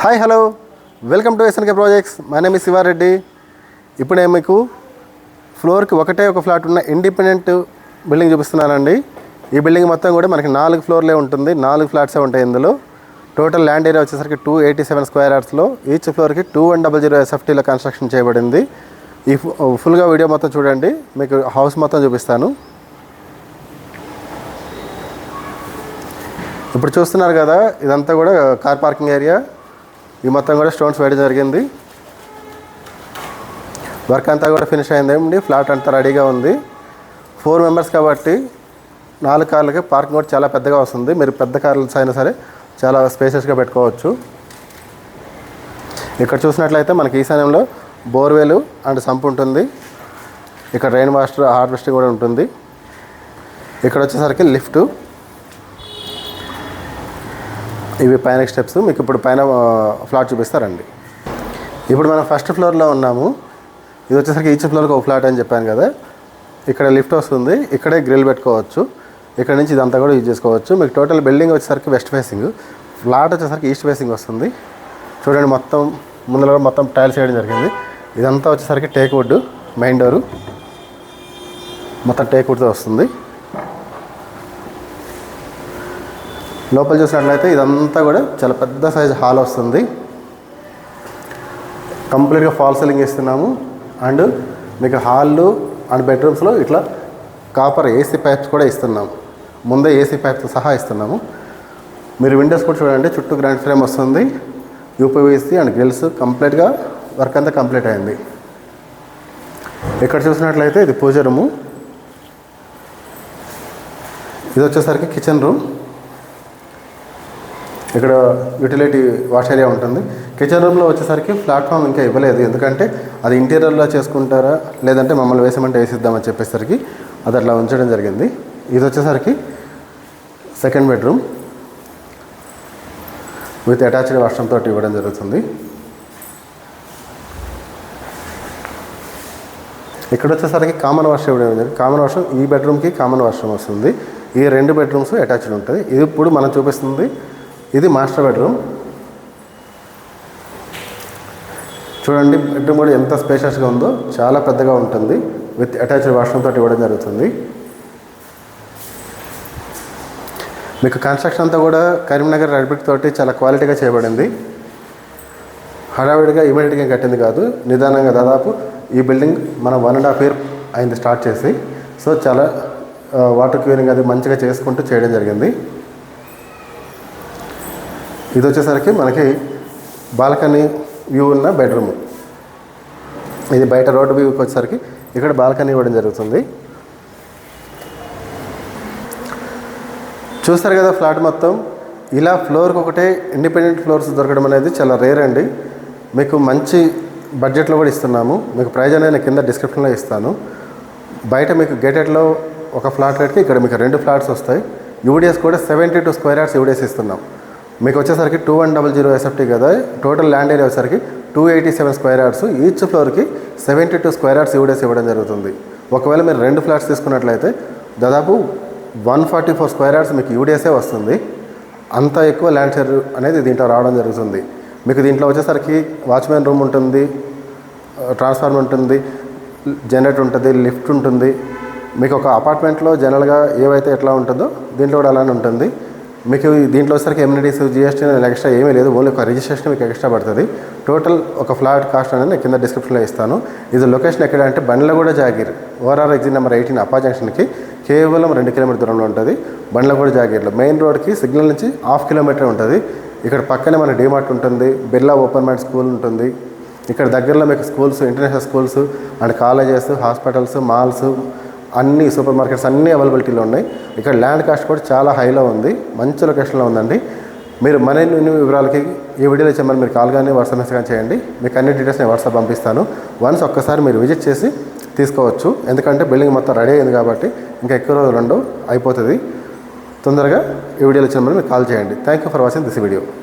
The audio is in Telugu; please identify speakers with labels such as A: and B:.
A: Hi hello welcome to SNK projects. My name is Shivareddy. ఇప్పుడు నేను మీకు ఫ్లోర్కి ఒకటే ఒక ఫ్లాట్ ఉన్న ఇండిపెండెంట్ బిల్డింగ్ చూపిస్తున్నానండి. ఈ బిల్డింగ్ మొత్తం కూడా మనకి 4 ఫ్లోర్లే ఉంటుంది, 4 ఫ్లాట్సే ఉంటాయి. ఇందులో టోటల్ ల్యాండ్ ఏరియా వచ్చేసరికి 287 స్క్వేర్ యార్డ్స్లో ఈచ్ ఫ్లోర్కి 2100 SFTలో కన్స్ట్రక్షన్ చేయబడింది. ఈ ఫుల్గా వీడియో మొత్తం చూడండి, మీకు హౌస్ మొత్తం చూపిస్తాను. ఇప్పుడు చూస్తున్నారు కదా, ఇదంతా కూడా కార్ పార్కింగ్ ఏరియా. ఈ మొత్తం కూడా స్టోన్స్ వేయడం జరిగింది. వర్క్ అంతా కూడా ఫినిష్ అయిందండి. ఫ్లాట్ అంతా రెడీగా ఉంది. 4 మెంబర్స్ కాబట్టి 4 కార్లకి పార్కింగ్ కూడా చాలా పెద్దగా వస్తుంది. మీరు పెద్ద కార్లు అయినా సరే చాలా స్పేసెస్గా పెట్టుకోవచ్చు. ఇక్కడ చూసినట్లయితే మనకి ఈశాన్యంలో బోర్వెల్ అండ్ సంప్ ఉంటుంది. ఇక్కడ రెయిన్ వాటర్ హార్వెస్టింగ్ కూడా ఉంటుంది. ఇక్కడ వచ్చేసరికి లిఫ్ట్, ఇవి పైన స్టెప్స్. మీకు ఇప్పుడు పైన ఫ్లాట్ చూపిస్తారండి. ఇప్పుడు మనం ఫస్ట్ ఫ్లోర్లో ఉన్నాము. ఇది వచ్చేసరికి ఈచ్ ఫ్లోర్కి ఒక ఫ్లాట్ అని చెప్పాను కదా. ఇక్కడ లిఫ్ట్ వస్తుంది, ఇక్కడే గ్రిల్ పెట్టుకోవచ్చు. ఇక్కడ నుంచి ఇదంతా కూడా యూజ్ చేసుకోవచ్చు. మీకు టోటల్ బిల్డింగ్ వచ్చేసరికి వెస్ట్ ఫేసింగ్, ఫ్లాట్ వచ్చేసరికి ఈస్ట్ ఫేసింగ్ వస్తుంది. చూడండి, మొత్తం ముందులో మొత్తం టైల్స్ వేయడం జరిగింది. ఇదంతా వచ్చేసరికి టేక్ వుడ్. మెయిన్ డోరు మొత్తం టేక్ వుడ్తో వస్తుంది. లోపల చూసినట్లయితే ఇదంతా కూడా చాలా పెద్ద సైజ్ హాల్ వస్తుంది. కంప్లీట్గా ఫాల్ సీలింగ్ ఇస్తున్నాము. అండ్ మీకు హాళ్ళు అండ్ బెడ్రూమ్స్లో ఇట్లా కాపర్ ఏసీ పైప్స్ కూడా ఇస్తున్నాము. ముందే ఏసీ పైప్స్ సహా ఇస్తున్నాము. మీరు విండోస్ కూడా చూడండి, చుట్టూ గ్రాండ్ ఫ్రేమ్ వస్తుంది. యూపీవీసీ అండ్ గ్రిల్స్ కంప్లీట్గా వర్క్ అంతా కంప్లీట్ అయింది. ఇక్కడ చూసినట్లయితే ఇది పూజ రూము. ఇది వచ్చేసరికి కిచెన్ రూమ్. ఇక్కడ యూటిలిటీ వాష్ ఏరియా ఉంటుంది. కిచెన్ రూమ్లో వచ్చేసరికి ప్లాట్ఫామ్ ఇంకా ఇవ్వలేదు, ఎందుకంటే అది ఇంటీరియర్లో చేసుకుంటారా లేదంటే మమ్మల్ని వేసామంటే వేసిద్దామని చెప్పేసరికి అది అట్లా ఉంచడం జరిగింది. ఇది వచ్చేసరికి second bedroom with attached washroom తోటి ఇవ్వడం జరుగుతుంది. ఇక్కడ వచ్చేసరికి కామన్ వాష్రూమ్ ఇవ్వడం జరిగింది. కామన్ వాష్రూమ్ ఈ బెడ్రూమ్కి కామన్ వాష్రూమ్ వస్తుంది. ఈ 2 బెడ్రూమ్స్ అటాచ్డ్ ఉంటుంది. ఇది ఇప్పుడు మనం చూపిస్తుంది ఇది మాస్టర్ బెడ్రూమ్. చూడండి, బెడ్రూమ్ కూడా ఎంత స్పేషియస్గా ఉందో, చాలా పెద్దగా ఉంటుంది. విత్ అటాచ్డ్ వాష్రూమ్ తోటి ఇవ్వడం జరుగుతుంది. మీకు కన్స్ట్రక్షన్ అంతా కూడా కరీంనగర్ రెడ్ బ్రిక్ తోటి చాలా క్వాలిటీగా చేయబడింది. హడావిడిగా ఇమీడియట్గా కట్టింది కాదు, నిదానంగా. దాదాపు ఈ బిల్డింగ్ మనం 1.5 year అయింది స్టార్ట్ చేసి. సో చాలా వాటర్ క్యూరింగ్ అది మంచిగా చేసుకుంటూ చేయడం జరిగింది. ఇది వచ్చేసరికి మనకి బాల్కనీ వ్యూ ఉన్న బెడ్రూమ్. ఇది బయట రోడ్డు వ్యూకి వచ్చేసరికి ఇక్కడ బాల్కనీ ఇవ్వడం జరుగుతుంది. చూస్తారు కదా, ఫ్లాట్ మొత్తం ఇలా ఫ్లోర్కి ఒకటే ఇండిపెండెంట్ ఫ్లోర్స్ దొరకడం అనేది చాలా రేర్ అండి. మీకు మంచి బడ్జెట్లో కూడా ఇస్తున్నాము. మీకు ప్రైజ్ అనేది నేను కింద డిస్క్రిప్షన్లో ఇస్తాను. బయట మీకు గేటెడ్లో ఒక ఫ్లాట్ రేట్కి ఇక్కడ మీకు 2 ఫ్లాట్స్ వస్తాయి. యూడిఎస్ కూడా 72 స్క్వేర్ యార్డ్స్ యూడిఎస్ ఇస్తున్నాం. మీకు వచ్చేసరికి 2100 SFT కదా. టోటల్ ల్యాండ్ ఏరియా వచ్చేసరికి 287 స్క్వేర్ యార్డ్స్. ఈచ్ ఫ్లోర్కి 72 స్క్వేర్ యార్డ్స్ యూడిఎస్ ఇవ్వడం జరుగుతుంది. ఒకవేళ మీరు 2 ఫ్లాట్స్ తీసుకున్నట్లయితే దాదాపు 144 స్క్వేర్ యార్డ్స్ మీకు యూడిఎస్ఏ వస్తుంది. అంత ఎక్కువ ల్యాండ్ షేర్ అనేది దీంట్లో రావడం జరుగుతుంది. మీకు దీంట్లో వచ్చేసరికి వాచ్మెన్ రూమ్ ఉంటుంది, ట్రాన్స్ఫార్మర్ ఉంటుంది, జనరేటర్ ఉంటుంది, లిఫ్ట్ ఉంటుంది. మీకు ఒక అపార్ట్మెంట్లో జనరల్గా ఏవైతే ఎట్లా ఉంటుందో దీంట్లో కూడా అలానే ఉంటుంది. మీకు దీంట్లో వచ్చేసరికి ఎమ్యూనిటీస్, GST అనేది ఎక్స్ట్రా ఏమీ లేదు. ఓన్లీ ఒక రిజిస్ట్రేషన్ మీకు ఎక్స్ట్రా పడుతుంది. టోటల్ ఒక ఫ్లాట్ కాస్ట్ అనేది నేను కింద డిస్క్రిప్షన్లో ఇస్తాను. ఇది లొకేషన్ ఎక్కడ అంటే Bandlaguda jagir, ORR exit number 18 అప్పా జంక్షన్కి కేవలం 2 కిలోమీటర్ దూరంలో ఉంటుంది. బండ్లగూడ జాగీర్లో మెయిన్ రోడ్కి సిగ్నల్ నుంచి 1/2 కిలోమీటర్ ఉంటుంది. ఇక్కడ పక్కనే మన డీమార్ట్ ఉంటుంది, బిర్లా ఓపెన్ మైండ్ స్కూల్ ఉంటుంది. ఇక్కడ దగ్గరలో మీకు schools, international schools and colleges, hospitals, malls, అన్ని సూపర్ మార్కెట్స్ అన్నీ అవైలబిలిటీలో ఉన్నాయి. ఇక్కడ ల్యాండ్ కాస్ట్ కూడా చాలా హైలో ఉంది, మంచి లొకేషన్లో ఉందండి. మీరు మరిన్ని వివరాలకి ఈ వీడియోలో చెప్పమని మీరు కాల్ కానీ వాట్సాప్ మెసేజ్ కానీ చేయండి. మీకు అన్ని డీటెయిల్స్ నేను వాట్సాప్ పంపిస్తాను. వన్స్ ఒక్కసారి మీరు విజిట్ చేసి తీసుకోవచ్చు, ఎందుకంటే బిల్డింగ్ మొత్తం రెడీ అయింది కాబట్టి ఇంకా ఎక్కువ రోజులు ఉండవు, అయిపోతుంది. తొందరగా ఈ వీడియోలో చెప్పమని మీరు కాల్ చేయండి. Thank you for watching this video.